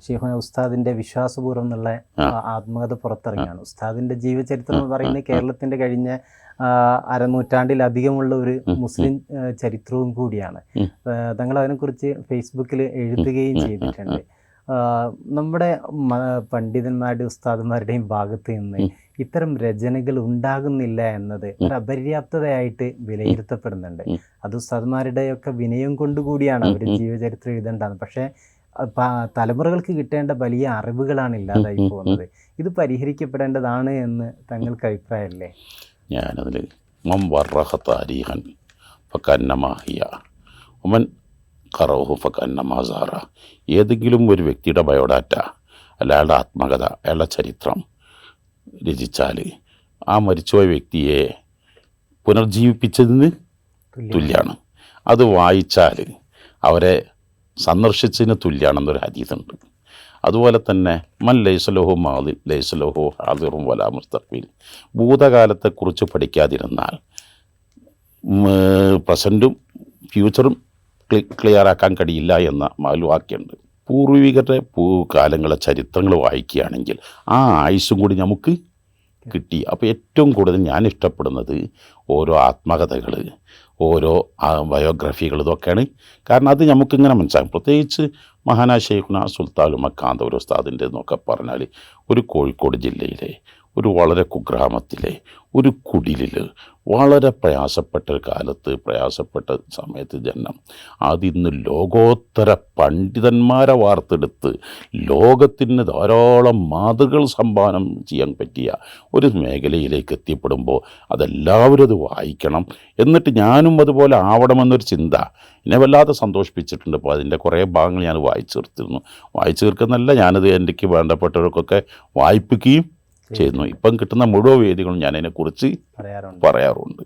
ഷെയ്ഖുന ഉസ്താദിൻ്റെ വിശ്വാസപൂർവ്വം എന്നുള്ള ആത്മകഥ പുറത്തിറങ്ങിയാണ്. ഉസ്താദിൻ്റെ ജീവചരിത്രം എന്ന് പറയുന്നത് കേരളത്തിൻ്റെ കഴിഞ്ഞ അരനൂറ്റാണ്ടിലധികമുള്ള ഒരു മുസ്ലിം ചരിത്രവും കൂടിയാണ്. തങ്ങൾ അതിനെക്കുറിച്ച് ഫേസ്ബുക്കിൽ എഴുതുകയും ചെയ്തിട്ടുണ്ട്. നമ്മുടെ പണ്ഡിതന്മാരുടെ ഉസ്താദന്മാരുടെയും ഭാഗത്ത് നിന്ന് ഇത്തരം രചനകൾ ഉണ്ടാകുന്നില്ല എന്നത് ഒരു അപര്യാപ്തതയായിട്ട് വിലയിരുത്തപ്പെടുന്നുണ്ട്. അത് ഉസ്താദന്മാരുടെയൊക്കെ വിനയം കൊണ്ടുകൂടിയാണ് അവർ ജീവചരിത്രം എഴുതേണ്ടത്. പക്ഷേ തലമുറകൾക്ക് കിട്ടേണ്ട വലിയ അറിവുകളാണ് ഇല്ലാതായി പോകുന്നത്. ഇത് പരിഹരിക്കപ്പെടേണ്ടതാണ് എന്ന് തങ്ങൾക്ക് അഭിപ്രായമല്ലേ? ഞാനതിൽ മം വർറഹ താരീഖൻ ഫക്കന്നമാഹിയ ഉമൻ ഖറൗഹു ഫക്കന്നമാസാറ. ഏതെങ്കിലും ഒരു വ്യക്തിയുടെ ബയോഡാറ്റ, അയാളുടെ ആത്മകഥ, അയാളുടെ ചരിത്രം രചിച്ചാൽ ആ മരിച്ചുപോയ വ്യക്തിയെ പുനർജീവിപ്പിച്ചതിന് തുല്യമാണ്. അത് വായിച്ചാൽ അവരെ സന്ദർശിച്ചതിന് തുല്യമാണെന്നൊരു ഹദീസുണ്ട്. അതുപോലെ തന്നെ മൻ ലൈസലഹു മാദി ലൈസലഹു ഹാദിറും വലാ മുസ്തഖ്ബിൽ. ഭൂതകാലത്തെക്കുറിച്ച് പഠിക്കാതിരുന്നാൽ പ്രസൻറ്റും ഫ്യൂച്ചറും ക്ലിയറാക്കാൻ കഴിയില്ല എന്ന വാക്യമുണ്ട്. പൂർവികരുടെ കാലങ്ങളെ ചരിത്രങ്ങൾ വായിക്കുകയാണെങ്കിൽ ആ ആയുസ്സും കൂടി നമുക്ക് കിട്ടി. അപ്പോൾ ഏറ്റവും കൂടുതൽ ഞാൻ ഇഷ്ടപ്പെടുന്നത് ഓരോ ആത്മകഥകൾ, ഓരോ ബയോഗ്രഫികൾ, ഇതൊക്കെയാണ്. കാരണം അത് നമുക്കിങ്ങനെ മനസ്സിലാകും. പ്രത്യേകിച്ച് മഹാനായ ഷെയ്ഖുന സുൽത്താനുൽ മക്കാന്തപുരി ഉസ്താദിൻ്റെ എന്നൊക്കെ പറഞ്ഞാൽ ഒരു കോഴിക്കോട് ജില്ലയിലെ ഒരു വളരെ കുഗ്രാമത്തിലെ ഒരു കുടിലിൽ വളരെ പ്രയാസപ്പെട്ട ഒരു കാലത്ത്, പ്രയാസപ്പെട്ട സമയത്ത് ജന്മം, അതിന്ന് ലോകോത്തര പണ്ഡിതന്മാരെ വാർത്തെടുത്ത് ലോകത്തിന് ധാരാളം മാതൃകൾ സംഭാവന ചെയ്യാൻ പറ്റിയ ഒരു മേഖലയിലേക്ക് എത്തിപ്പെടുമ്പോൾ അതെല്ലാവരും അത് വായിക്കണം. എന്നിട്ട് ഞാനും അതുപോലെ ആവണമെന്നൊരു ചിന്ത എന്നെ വല്ലാതെ സന്തോഷിപ്പിച്ചിട്ടുണ്ട്. അപ്പോൾ അതിൻ്റെ കുറേ ഭാഗങ്ങൾ ഞാൻ വായിച്ചു തീർത്തിരുന്നു. വായിച്ചു തീർക്കുന്നല്ല, ഞാനത് എനിക്ക് വേണ്ടപ്പെട്ടവർക്കൊക്കെ വായിപ്പിക്കുകയും ചെയ്യുന്നു. ഇപ്പം കിട്ടുന്ന മുഴുവൻ വേദികളും ഞാൻ അതിനെക്കുറിച്ച് പറയാറുണ്ട്.